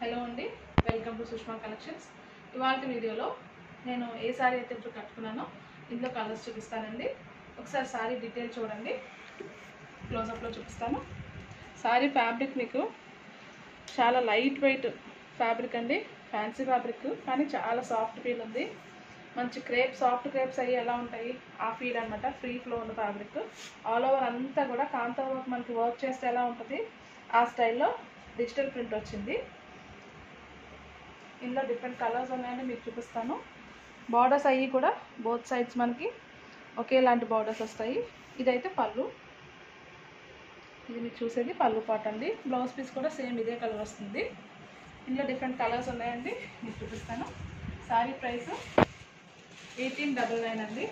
Hello అండి, welcome to Sushma collections. ఇవాళ వీడియోలో నేను ఏ సారీ అయితే ఇప్పుడు కట్టుకున్నానో ఇందులో కలర్స్ చూపిస్తానండి. ఒకసారి సారీ డీటెయిల్ చూడండి, క్లోజప్లో చూపిస్తాను. సారీ ఫ్యాబ్రిక్ మీకు చాలా లైట్ వెయిట్ ఫ్యాబ్రిక్ అండి, ఫ్యాన్సీ ఫ్యాబ్రిక్ కానీ చాలా సాఫ్ట్ ఫీల్ ఉంది. మంచి క్రేప్, సాఫ్ట్ క్రేప్స్ అయ్యి ఎలా ఉంటాయి ఆ ఫీల్ అనమాట. ఫ్రీ ఫ్లో ఉన్న ఫ్యాబ్రిక్ ఆల్ ఓవర్ అంతా కూడా కాంతా వర్క్ మనకి వర్క్ చేస్తే ఎలా ఉంటుంది ఆ స్టైల్లో డిజిటల్ ప్రింట్ వచ్చింది. ఇందులో డిఫరెంట్ కలర్స్ ఉన్నాయని మీకు చూపిస్తాను. బార్డర్స్ అయ్యి కూడా బోత్ సైడ్స్ మనకి ఒకేలాంటి బార్డర్స్ వస్తాయి. ఇదైతే పళ్ళు, ఇది మీకు చూసేది పళ్ళు పార్ట్ అండి. బ్లౌజ్ పీస్ కూడా సేమ్ ఇదే కలర్ వస్తుంది. ఇందులో డిఫరెంట్ కలర్స్ ఉన్నాయండి, మీకు చూపిస్తాను. సారీ ప్రైస్ 1899 అండి.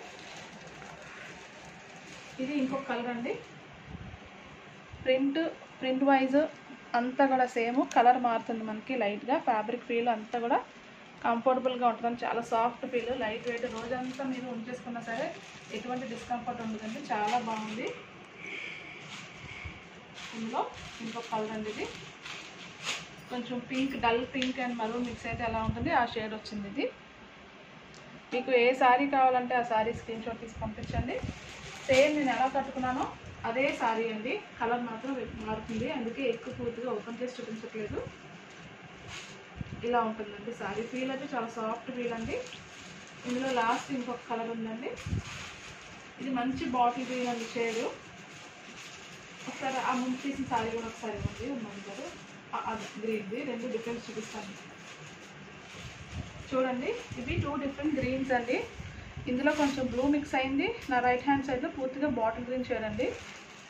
ఇది ఇంకొక కలర్ అండి. ప్రింట్ వైజ్ అంతా కూడా సేమ్, కలర్ మారుతుంది మనకి లైట్గా. ఫ్యాబ్రిక్ ఫీల్ అంతా కూడా కంఫర్టబుల్గా ఉంటుంది, చాలా సాఫ్ట్ ఫీల్, లైట్ వెయిట్. రోజంతా మీరు ఉంచేసుకున్నా సరే ఎటువంటి డిస్కంఫర్ట్ ఉండదండి, చాలా బాగుంది. ఇందులో ఇంకొక కలర్ అండి, ఇది కొంచెం pink, dull pink and maroon mix అయితే ఎలా ఉంటుంది ఆ షేడ్ వచ్చింది. ఇది మీకు ఏ శారీ కావాలంటే ఆ శారీ స్క్రీన్ షాట్ తీసి పంపించండి. సేమ్ నేను ఎలా కట్టుకున్నానో అదే శారీ అండి, కలర్ మాత్రం మారుతుంది, అందుకే ఎక్కువ పూర్తిగా ఓపెన్ చేసి చూపించట్లేదు. ఇలా ఉంటుందండి శారీ ఫీల్ అయితే చాలా సాఫ్ట్ ఫీల్ అండి. ఇందులో లాస్ట్ ఇంకొక కలర్ ఉందండి, ఇది మంచి బాటిల్ గ్రీన్ అండి షేడు. ఒకసారి ఆ ముందు తీసిన శారీ కూడా ఒకసారి ఉంది కదా, అది గ్రీన్ది. రెండు డిఫరెన్స్ చూపిస్తాను చూడండి. ఇవి టూ డిఫరెంట్ గ్రీన్స్ అండి. ఇందులో కొంచెం బ్లూ మిక్స్ అయింది. నా రైట్ హ్యాండ్ సైడ్లో పూర్తిగా బాటిల్ గ్రీన్ షేడ్ అండి.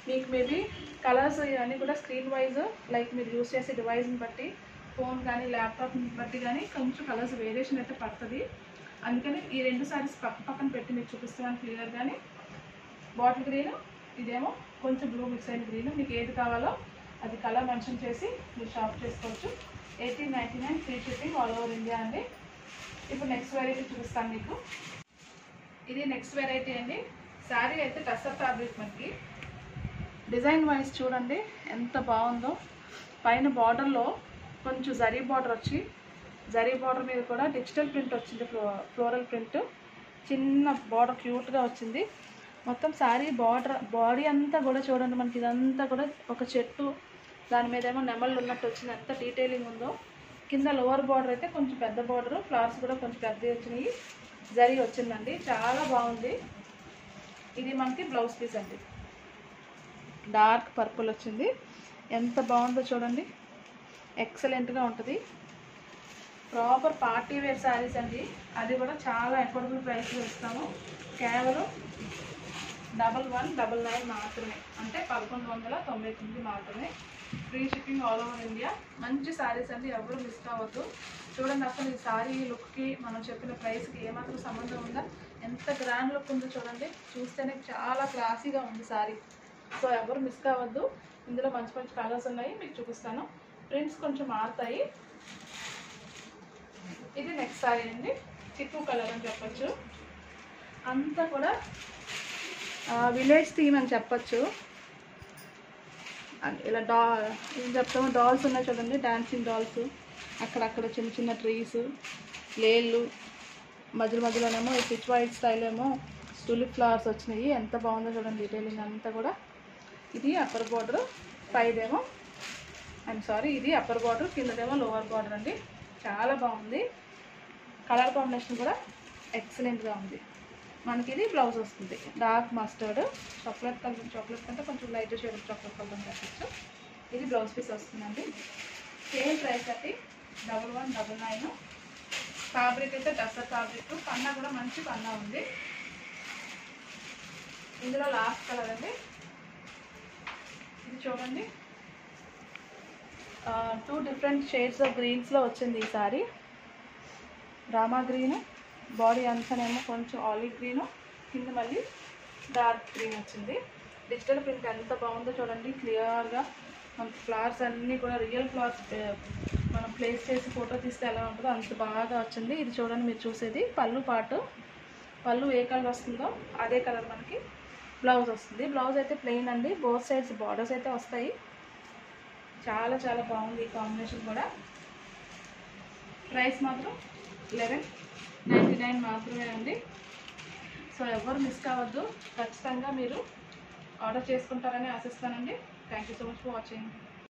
మీకు మేబీ కలర్స్ ఇవన్నీ కూడా స్క్రీన్ వైజ్, లైక్ మీరు యూస్ చేసే డివైస్ని బట్టి, ఫోన్ కానీ ల్యాప్టాప్ని బట్టి కానీ కొంచెం కలర్స్ వేరియేషన్ అయితే పడుతుంది. అందుకని ఈ రెండు సారీస్ పక్కన పెట్టి మీకు చూపిస్తున్నాను క్లియర్. కానీ బాటిల్ గ్రీన్, ఇదేమో కొంచెం బ్లూ మిక్స్ అయిన గ్రీన్. మీకు ఏది కావాలో అది కలర్ మెన్షన్ చేసి మీరు షాప్ చేసుకోవచ్చు. 1899 free shipping all over India అండి. ఇప్పుడు నెక్స్ట్ వెరైటీ చూపిస్తాను మీకు. ఇది నెక్స్ట్ వెరైటీ అండి. శారీ అయితే టస్సర్ ఫ్యాబ్రిక్. మనకి డిజైన్ వైజ్ చూడండి ఎంత బాగుందో. పైన బార్డర్లో కొంచెం జరీ బార్డర్ వచ్చి, జరీ బార్డర్ మీద కూడా డిజిటల్ ప్రింట్ వచ్చింది, ఫ్లోరల్ ప్రింట్. చిన్న బార్డర్ క్యూట్గా వచ్చింది. మొత్తం శారీ బాడీ అంతా కూడా చూడండి, మనకి ఇదంతా కూడా ఒక చెట్టు, దాని మీద ఏమో నెమళ్ళు ఉన్నట్టు వచ్చింది, ఎంత డీటెయిలింగ్ ఉందో. కింద లోవర్ బార్డర్ అయితే కొంచెం పెద్ద బార్డర్, ఫ్లవర్స్ కూడా కొంచెం పెద్దవి వచ్చినాయి, జరీ వచ్చిందండి, చాలా బాగుంది. ఇది మనకి బ్లౌజ్ పీస్ అండి, డార్క్ పర్పుల్ వచ్చింది, ఎంత బాగుందో చూడండి, ఎక్సలెంట్గా ఉంటుంది. ప్రాపర్ పార్టీ వేర్ శారీస్ అండి, అది కూడా చాలా అఫోర్డబుల్ ప్రైస్లో ఇస్తాము. కేవలం 1199 మాత్రమే, అంటే 1199 మాత్రమే. Free shipping all over India. మంచి శారీస్ అండి, ఎవరు మిస్ కావద్దు. చూడండి అసలు ఈ శారీ లుక్కి మనం చెప్పిన ప్రైస్కి ఏమాత్రం సంబంధం ఉందా, ఎంత గ్రాండ్ లుక్ ఉందో చూడండి. చూస్తేనే చాలా క్లాసీగా ఉంది శారీ. సో ఎవరు మిస్ కావద్దు. ఇందులో మంచి మంచి కలర్స్ ఉన్నాయి, మీకు చూపిస్తాను. ప్రింట్స్ కొంచెం మారుతాయి. ఇది నెక్స్ట్ శారీ అండి, చిక్కు కలర్ అని చెప్పచ్చు. అంతా కూడా విలేజ్ థీమ్ అని చెప్పచ్చు. ఇలా ఏం చెప్తామో, డాల్స్ ఉన్నాయి చూడండి, డాన్సింగ్ డాల్స్. అక్కడక్కడ చిన్న చిన్న ట్రీస్, లేళ్ళు, మధ్యలోనేమో ఈ పిచ్ వైట్ స్టైల్ ఏమో టులిప్ ఫ్లవర్స్ వచ్చినాయి, ఎంత బాగుందో చూడండి డీటెయిలింగ్ అంతా కూడా. ఇది అప్పర్ బార్డర్, పైదేమో ఇది అప్పర్ బార్డర్, కిందదేమో లోవర్ బార్డర్ అండి. చాలా బాగుంది. కలర్ కాంబినేషన్ కూడా ఎక్సలెంట్గా ఉంది. మనకి ఇది బ్లౌజ్ వస్తుంది, డార్క్ మస్టర్డ్, చాక్లెట్ కంటే కొంచెం లైట్ షేడ్ చాక్లెట్ కలర్ అని చెప్పచ్చు. ఇది బ్లౌజ్ పీస్ వస్తుందండి. సేమ్ ప్రైస్ అయితే 1199. ఫ్యాబ్రిక్ అయితే టస్సర్ ఫ్యాబ్రిక్, పన్నా కూడా మంచి పన్నా ఉంది. ఇందులో లాస్ట్ కలర్ అండి, ఇది చూడండి, 2 డిఫరెంట్ షేడ్స్ ఆఫ్ గ్రీన్స్లో వచ్చింది ఈ సారీ. రామా గ్రీన్, బాడీ అంతానేమో కొంచెం ఆలివ్ గ్రీను, కింద మళ్ళీ డార్క్ గ్రీన్ వచ్చింది. డిజిటల్ ప్రింట్ ఎంత బాగుందో చూడండి, క్లియర్గా మనకి ఫ్లవర్స్ అన్నీ కూడా రియల్ ఫ్లవర్స్ మనం ప్లేస్ చేసి ఫోటో తీస్తే ఎలా ఉంటుందో అంత బాగా వచ్చింది. ఇది చూడండి, మీరు చూసేది పళ్ళు పాటు. పళ్ళు ఏ కలర్ వస్తుందో అదే కలర్ మనకి బ్లౌజ్ వస్తుంది. బ్లౌజ్ అయితే ప్లెయిన్ అండి, బోత్ సైడ్స్ బార్డర్స్ అయితే వస్తాయి. చాలా చాలా బాగుంది ఈ కాంబినేషన్ కూడా. ప్రైస్ మాత్రం 1199 మాత్రమే అండి. సో ఎవరు మిస్ కావద్దు, ఖచ్చితంగా మీరు ఆర్డర్ చేసుకుంటారని ఆశిస్తానండి. Thank you so much for watching.